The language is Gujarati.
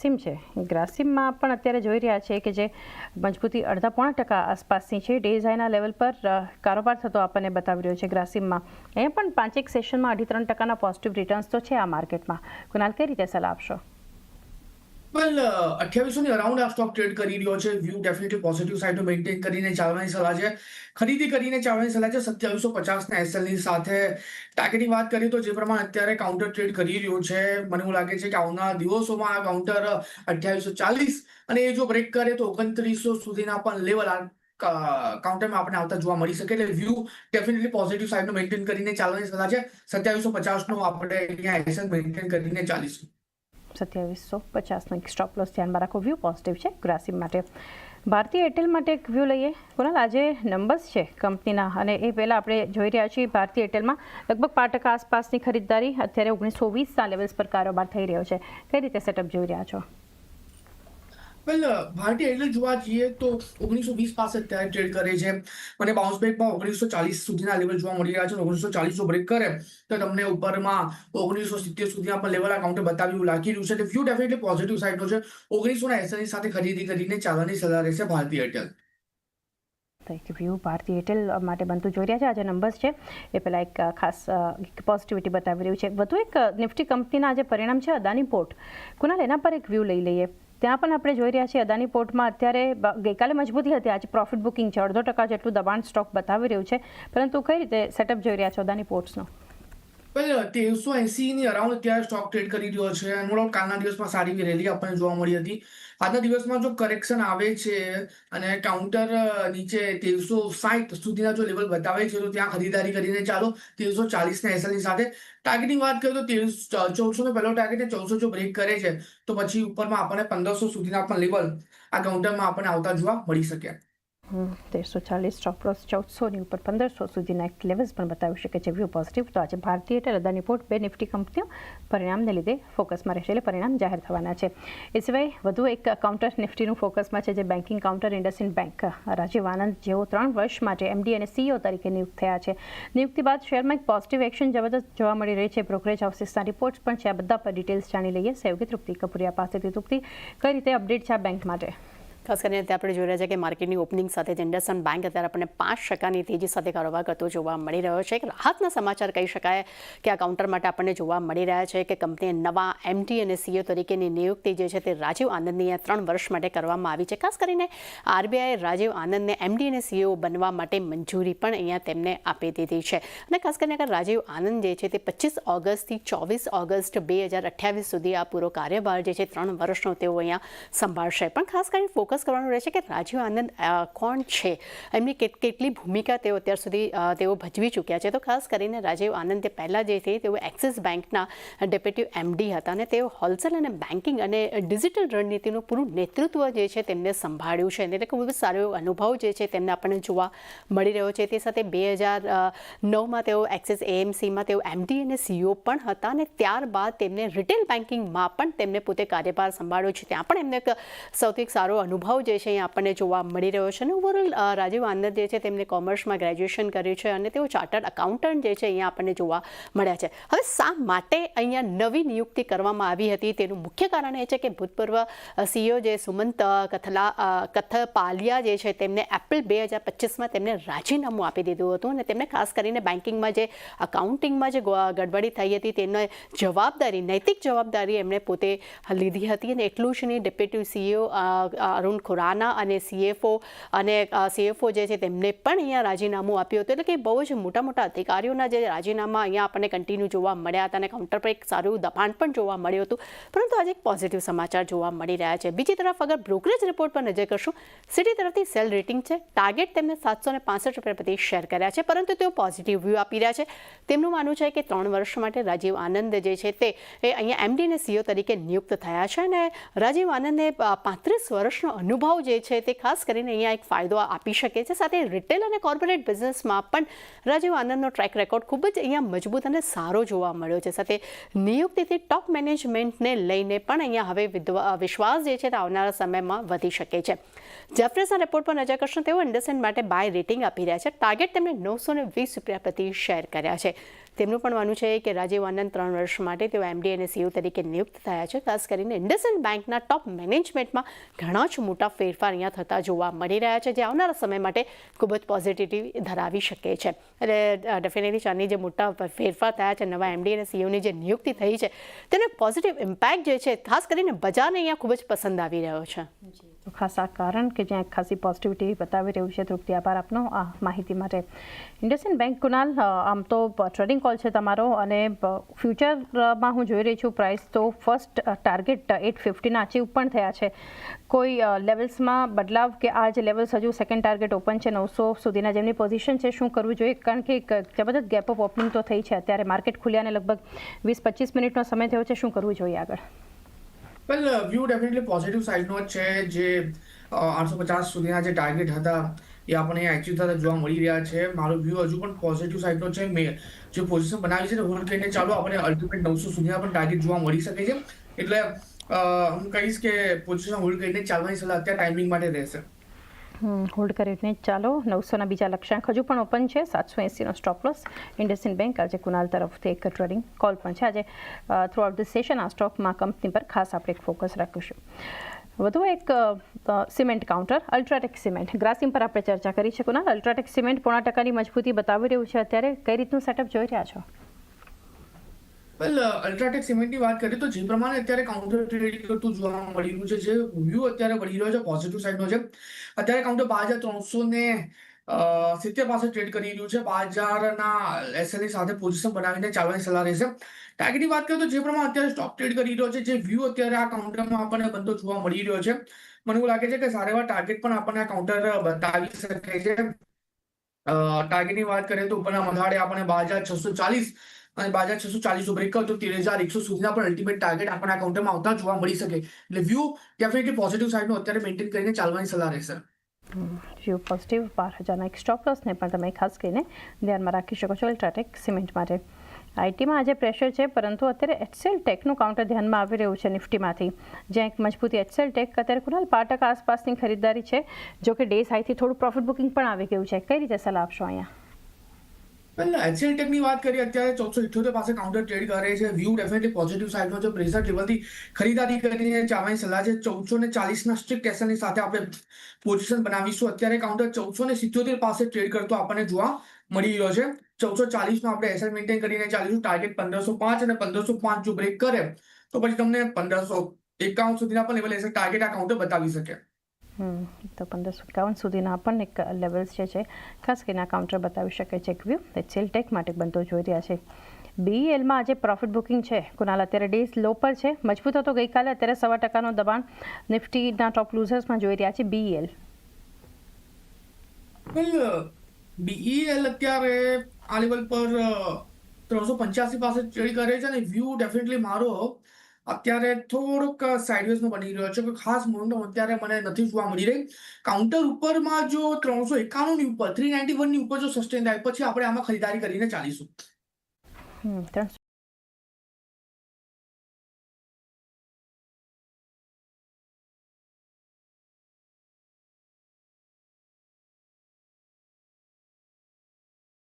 ગ્રાસિમ છે, ગ્રાસિમમાં પણ અત્યારે જોઈ રહ્યા છે કે જે મજબૂતી 0.5% આસપાસની છે. ડેઝ હાઈના લેવલ પર કારોબાર થતો આપણને બતાવી રહ્યો છે ગ્રાસિમમાં. અહીંયા પણ 5 સેશનમાં 2.5%ના પોઝિટિવ રિટર્ન્સ તો છે આ માર્કેટમાં. કુનાલ, કઈ રીતે સલાહ આપશો? વેલ 2800 ની અરાઉન્ડ આ સ્ટોક ટ્રેડ કરી રહ્યો છે. View definitely positive side maintain કરીને ચાલવાની સલાહ છે. ખરીદી કરીને ચાલવાની સલાહ છે. 2750 ના એસએલ ની સાથે ટાર્ગેટની વાત કરીએ તો જે પ્રમાણે અત્યારે કાઉન્ટર ટ્રેડ કરી રહ્યો છે, મને એવું લાગે છે કે આવનારા દિવસોમાં આ કાઉન્ટર 2840 અને એ જો બ્રેક કરે તો 2900 સુધીના પણ લેવલ કાઉન્ટરમાં આપણે આવતા જોવા મળી શકે. એટલે view definitely positive side maintain કરીને ચાલવાની સલાહ છે. 2750 નો આપણે અહીંયા એસએલ મેન્ટેન કરીને ચાલીશું. 2750નો એક સ્ટોપ લોસ ધ્યાનમાં રાખો. વ્યૂ પોઝિટિવ છે ગ્રાસિમ માટે. ભારતીય એરટેલ માટે એક વ્યૂ લઈએ. કુનાલ, આજે નંબર્સ છે કંપનીના અને એ પહેલાં આપણે જોઈ રહ્યા છીએ ભારતીય એરટેલમાં લગભગ 5% આસપાસની ખરીદદારી અત્યારે 1920ના લેવલ્સ પર કારોબાર થઈ રહ્યો છે. કઈ રીતે સેટઅપ જોઈ રહ્યા છો? વેલ ભારતીય એરટેલ જોવા જઈએ તો 1920 પાસે અત્યારે ટ્રેડ કરે છે. મને બાઉન્સ બેકમાં 1940 સુધીના લેવલ જોવા મળી રહ્યા છે. 1940 જો બ્રેક કરે તો તમને ઉપરમાં 1970 સુધીના પણ લેવલ આ કાઉન્ટર બતાવ્યું લાગી રહ્યું છે. એટલે વ્યૂ ડેફિનેટલી પોઝિટિવ સાઈડનો છે. 1900 ના એસએલની સાથે ખરીદી કરીને ચાલવાની સલાહ રહેશે ભારતીય એરટેલ. વ્યૂ ભારતીય એરટેલ માટે બનતું જોઈ રહ્યા છે. આજે નંબર્સ છે એ પહેલાં એક ખાસ પોઝિટિવિટી બતાવી રહ્યું છે. વધુ એક નિફ્ટી કંપનીના આજે પરિણામ છે અદાની પોર્ટ. કુનાલ, એના પર એક વ્યૂ લઈ લઈએ. ત્યાં પણ આપણે જોઈ રહ્યા છીએ અદાની પોર્ટમાં અત્યારે ગઈકાલે મજબૂતી હતી, આજે પ્રોફિટ બુકિંગ છે. 0.5% જેટલું દબાણ સ્ટોક બતાવી રહ્યું છે. પરંતુ કઈ રીતે સેટઅપ જોઈ રહ્યા છો અદાની પોર્ટ્સનો? વેલ 1380 ની અરાઉન્ડ અત્યારે સ્ટોક ટ્રેડ કરી રહ્યો છે. નો ડાઉટ કાલના દિવસમાં સારી એવી રેલી આપણને જોવા મળી હતી. આજના દિવસમાં જો કરેક્શન આવે છે અને કાઉન્ટર નીચે 1360 સુધીના જો લેવલ બતાવે છે તો ત્યાં ખરીદારી કરીને ચાલો. 1340 ના એસએલ ની સાથે ટાર્ગેટની વાત કરીએ તો 1400 નો પહેલો ટાર્ગેટ 1400 જો બ્રેક કરે છે તો પછી ઉપરમાં આપણને 1500 સુધીના પણ લેવલ આ કાઉન્ટરમાં આપણને આવતા જોવા મળી શકે. 1340 સ્ટોપ લોસ 1400ની ઉપર 1500 સુધીના એક લેવલ્સ પણ બતાવી શકે છે. View positive. તો આજે ભારતીય એરટેલ, અદાની પોર્ટ, બે નિફ્ટી કંપનીઓ પરિણામને લીધે ફોકસમાં રહેશે, એટલે પરિણામ જાહેર થવાના છે. એ સિવાય વધુ એક કાઉન્ટર નિફ્ટીનું ફોકસમાં છે જે banking counter IndusInd bank. Rajiv Anand જેઓ 3 વર્ષ માટે એમડી અને સીઈઓ તરીકે નિયુક્ત થયા છે. નિયુક્તિ બાદ શેરમાં એક પોઝિટિવ એક્શન જબરદસ્ત જોવા મળી રહી છે. બ્રોકરેજ હાઉસીસના રિપોર્ટ્સ પણ છે. આ બધા પર ડિટેલ્સ જાણી લઈએ સહયોગી તૃપ્તિ કપૂરિયા પાસેથી. તૃપ્તિ, કઈ રીતે અપડેટ છે આ બેંક માટે? ખાસ કરીને અત્યારે આપણે જોઈ રહ્યા છે કે માર્કેટની ઓપનિંગ સાથે જ ઇન્ડસઇન્ડ બેંક અત્યારે આપણને 5%ની તેજી સાથે કારોબાર કરતો જોવા મળી રહ્યો છે. એક રાહતના સમાચાર કહી શકાય કે આ કાઉન્ટર માટે આપણને જોવા મળી રહ્યા છે કે કંપનીએ નવા એમડી અને સીઈઓ તરીકેની નિયુક્તિ જે છે તે રાજીવ આનંદની 3 વર્ષ માટે કરવામાં આવી છે. ખાસ કરીને આરબીઆઈ રાજીવ આનંદને એમડી અને સીઈઓ બનવા માટે મંજૂરી પણ અહીંયા તેમને આપી દીધી છે. અને ખાસ કરીને રાજીવ આનંદ જે છે તે 25 ઓગસ્ટથી 24 ઓગસ્ટ 2028 સુધી આ પૂરો કાર્યભાર જે છે 3 વર્ષનો તેઓ અહીંયા સંભાળશે. પણ ખાસ કરીને ફોકસ કરવાનું રહેશે કે રાજીવ આનંદ કોણ છે, એમની કેટલી ભૂમિકા તેઓ અત્યાર સુધી તેઓ ભજવી ચૂક્યા છે. તો ખાસ કરીને રાજીવ આનંદ તે પહેલાં જે છે તેઓ એક્સિસ બેંકના ડેપ્યુટી એમડી હતા અને તેઓ હોલસેલ અને બેન્કિંગ અને ડિજિટલ રણનીતિનું પૂરું નેતૃત્વ જે છે તેમને સંભાળ્યું છે. એટલે ખૂબ જ સારો એવો અનુભવ જે છે તેમને આપણને જોવા મળી રહ્યો છે. તે સાથે 2009માં તેઓ એક્સિસ એએમસીમાં તેઓ એમડી અને સીઈઓ પણ હતા અને ત્યારબાદ તેમને રિટેલ બેન્કિંગમાં પણ તેમને પોતે કાર્યભાર સંભાળ્યો છે. ત્યાં પણ એમને એક સૌથી સારો અનુભવ જે છે અહીંયા આપણને જોવા મળી રહ્યો છે. અને ઓવરઓલ રાજીવ આનંદ જે છે તેમને કોમર્સમાં ગ્રેજ્યુએશન કર્યું છે અને તેઓ ચાર્ટર્ડ અકાઉન્ટન્ટ જે છે અહીંયા આપણને જોવા મળ્યા છે. હવે શા માટે અહીંયા નવી નિયુક્તિ કરવામાં આવી હતી તેનું મુખ્ય કારણ એ છે કે ભૂતપૂર્વ સીઈઓ જે સુમંત કથપાલિયા જે છે તેમને એપ્રિલ 2025માં તેમને રાજીનામું આપી દીધું હતું અને તેમને ખાસ કરીને બેન્કિંગમાં જે અકાઉન્ટિંગમાં જે ગડબડી થઈ હતી તેની જવાબદારી, નૈતિક જવાબદારી એમણે પોતે લીધી હતી. અને એટલું જ નહીં, ડેપ્યુટી સીઈઓ અરુણ ખુરાના અને સીએફઓ જે છે તેમને પણ અહીંયા રાજીનામું આપ્યું હતું. એટલે કે બહુ જ મોટા અધિકારીઓના જે રાજીનામા અહીંયા આપણને કન્ટિન્યુ જોવા મળ્યા હતા અને કાઉન્ટર પર એક સારું દબાણ પણ જોવા મળ્યું હતું. પરંતુ આજે એક પોઝિટિવ સમાચાર જોવા મળી રહ્યા છે. બીજી તરફ અગર બ્રોકરેજ રિપોર્ટ પર નજર કરશું, સિટી તરફથી સેલ રેટિંગ છે, ટાર્ગેટ તેમને 765 રૂપિયા પ્રતિ શેર કર્યા છે, પરંતુ તેઓ પોઝિટિવ વ્યૂ આપી રહ્યા છે. તેમનું માનવું છે કે 3 વર્ષ માટે રાજીવ આનંદ જે છે તે અહીંયા એમડી અને સીઈઓ તરીકે નિયુક્ત થયા છે અને રાજીવ આનંદે 35 વર્ષનો અનુભવ જે છે તે ખાસ કરીને અહીંયા એક ફાયદો આપી શકે છે. સાથે રિટેલ અને કોર્પોરેટ બિઝનેસમાં પણ રાજીવ આનંદનો ટ્રેક રેકોર્ડ ખૂબ જ અહીંયા મજબૂત અને સારો જોવા મળ્યો છે. સાથે નિયુક્તિથી ટોપ મેનેજમેન્ટને લઈને પણ અહીંયા હવે વિશ્વાસ જે છે તે આવનારા સમયમાં વધી શકે છે. જેફ્રેસના રિપોર્ટ પર નજર કરશું. તેઓ ઇન્ડસઇન્ડ માટે બાય રેટિંગ આપી રહ્યા છે. ટાર્ગેટ તેમણે 920 રૂપિયા પ્રતિ શેર કર્યા છે. તેમનું પણ માનવું છે કે રાજીવ આનંદ 3 વર્ષ માટે તેઓ એમડી અને સીઈઓ તરીકે નિયુક્ત થયા છે. ખાસ કરીને ઇન્ડસઇન્ડ બેંકના ટોપ મેનેજમેન્ટમાં ઘણા જ મોટા ફેરફાર અહીંયા થતા જોવા મળી રહ્યા છે, જે આવનારા સમય માટે ખૂબ જ પોઝિટિવ ધરાવી શકે છે. એટલે ડેફિનેટલી ચાની જે મોટા ફેરફાર થયા છે, નવા એમડી અને સીઈઓની જે નિયુક્તિ થઈ છે, તેનો એક પોઝિટિવ ઇમ્પેક્ટ જે છે ખાસ કરીને બજારને અહીંયા ખૂબ જ પસંદ આવી રહ્યો છે. તો ખાસ આ કારણ કે જ્યાં ખાસી પોઝિટિવિટી બતાવી રહ્યું છે. તૃપ્તિ, આભાર આપનો આ માહિતી માટે. ઇન્ડસઇન્ડ બેંક, કુનાલ, આમ તો ટ્રેડિંગ કોલ છે તમારો અને ફ્યુચરમાં હું જોઈ રહી છું પ્રાઇસ તો ફર્સ્ટ ટાર્ગેટ 850ના અચીવ પણ થયા છે. કોઈ લેવલ્સમાં બદલાવ કે આ જે લેવલ્સ હજુ સેકન્ડ ટાર્ગેટ ઓપન છે 900 સુધીના જેમની પોઝિશન છે, શું કરવું જોઈએ? કારણ કે એક જબરદસ્ત ગેપ ઓફ ઓપનિંગ તો થઈ છે. અત્યારે માર્કેટ ખુલ્યાને લગભગ 20-25 મિનિટનો સમય થયો છે. શું કરવું જોઈએ આગળ? વેલ, વ્યૂ ડેફિનેટલી પોઝિટિવ સાઇડનો જ છે. જે 850 સુધીના જે ટાર્ગેટ હતા એ આપણને એચીવ થતા જોવા મળી રહ્યા છે. મારો વ્યૂ હજુ પણ પોઝિટિવ સાઇડનો છે. મેં જે પોઝિશન બનાવી છે ને હોલ્ડ કરીને ચાલો, આપણે અલ્ટિમેટ 900 સુધીના પણ ટાર્ગેટ જોવા મળી શકે છે. એટલે હું કહીશ કે પોઝિશન હોલ્ડ કરીને ચાલવાની સલાહ અત્યારે ટાઈમિંગ માટે રહેશે. હોલ્ડ કરીને ચાલો. 900ના બીજા લક્ષ્યાંક હજુ પણ ઓપન છે. 780નો સ્ટોપ લોસ. ઇન્ડસઇન્ડ બેંક આજે કુનાલ તરફથી એક ટ્રેડિંગ કોલ પણ છે. આજે થ્રુઆઉટ ધ સેશન આ સ્ટોકમાં કંપની પર ખાસ આપણે એક ફોકસ રાખીશું. વધુ એક cement counter UltraTech cement, Grasim પર આપણે ચર્ચા કરી છે. કુનાલ, અલ્ટ્રાટેક સિમેન્ટ 0.5% મજબૂતી બતાવી રહ્યું છે. અત્યારે કઈ રીતનું સેટઅપ જોઈ રહ્યા છો? વેલ, અલ્ટ્રાટેક સિમેન્ટની વાત કરીએ તો જે પ્રમાણે અત્યારે કાઉન્ટર ટ્રેડિંગ કરતું જોવા મળી રહ્યું છે, જે વ્યૂ અત્યારે મળી રહ્યો છે પોઝિટિવ સાઇડનો છે. અત્યારે કાઉન્ટર 5370 પાસે ટ્રેડ કરી રહ્યું છે. 5000ના એસએલની સાથે પોઝિશન બનાવીને ચાલવાની સલાહ રહેશે. ટાર્ગેટની વાત કરીએ તો જે પ્રમાણે અત્યારે સ્ટોક ટ્રેડ કરી રહ્યો છે, જે વ્યૂ અત્યારે આ કાઉન્ટરમાં આપણને બનતો જોવા મળી રહ્યો છે, મને એવું લાગે છે કે સારા એવા ટાર્ગેટ પણ આપણને આ કાઉન્ટર બતાવી શકે છે. ટાર્ગેટની વાત કરીએ તો ઉપરના મથાળે આપણને 12640 અને 12640 બ્રેક કરતો 13100 સુધીના પણ અલ્ટિમેટ ટાર્ગેટ આપણને આ કાઉન્ટરમાં આવતા જોવા મળી શકે. એટલે વ્યૂ ડેફિનેટલી પોઝિટિવ સાઇડનો અત્યારે મેન્ટેન કરીને ચાલવાની સલાહ રહેશે. View positive. 12000ના એક સ્ટોપ લોસને પણ તમે ખાસ કરીને ધ્યાનમાં રાખી શકો છો અલ્ટ્રાટેક સિમેન્ટ માટે. આઈટીમાં આજે પ્રેશર છે, પરંતુ અત્યારે એચસીએલ ટેકનું કાઉન્ટર ધ્યાનમાં આવી રહ્યું છે નિફ્ટીમાંથી, જ્યાં એક મજબૂતી એચસીએલ ટેક અત્યારે કુનાલ 5% આસપાસની ખરીદદારી છે. જો કે ડેઝ હાઈથી થોડું પ્રોફિટ બુકિંગ પણ આવી ગયું છે. કઈ રીતે સલાહ આપશો અહીંયા? વેલ, એચસીએલ ટેકની વાત કરીએ અત્યારે 1478 પાસે કાઉન્ટર ટ્રેડ કરે છે. વ્યૂ ડેફિનેટલી પોઝિટિવ સાઇડનો છે. પ્રેશર લેવલથી ખરીદારી કરીને ચાલવાની સલાહ છે. 1440ના સ્ટ્રિક્ટ એસએલની સાથે આપણે પોઝિશન બનાવીશું. અત્યારે કાઉન્ટર 1477 પાસે ટ્રેડ કરતો આપણને જોવા મળી રહ્યો છે. 1440નો આપણે એસએલ મેન્ટેન કરીને ચાલીશું. ટાર્ગેટ 1505 અને 1505 જો બ્રેક કરે તો પછી તમને 1551 સુધીના પણ લેવલ એસએલ ટાર્ગેટ આ કાઉન્ટર બતાવી શકે. તો 1551 સુધીના પણ એક લેવલ્સ જે છે ખાસ કરીને આ કાઉન્ટર બતાવી શકે છે. એક વ્યૂ એચસીએલ ટેક માટે બનતો જોઈ રહ્યા છે. બીઈએલમાં આજે પ્રોફિટ બુકિંગ છે. કુનાલ, અત્યારે ડેઝ લો પર છે. મજબૂત હતો ગઈકાલે. અત્યારે 1.25%નો દબાણ નિફ્ટીના ટોપ લૂઝર્સમાં જોઈ રહ્યા છે. બીઈએલ અત્યારે આ લેવલ પર 385 પાસે ટ્રેડ કરે છે અને વ્યૂ ડેફિનેટલી મારો અત્યારે થોડોક સાઇડવેઝનો બની રહ્યો છે. કોઈ ખાસ મોમેન્ટમ અત્યારે મને નથી જોવા મળી રહી. કાઉન્ટર ઉપરમાં જો 391ની ઉપર 391ની ઉપર જો સસ્ટેન થાય પછી આપણે આમાં ખરીદારી કરીને ચાલીશું.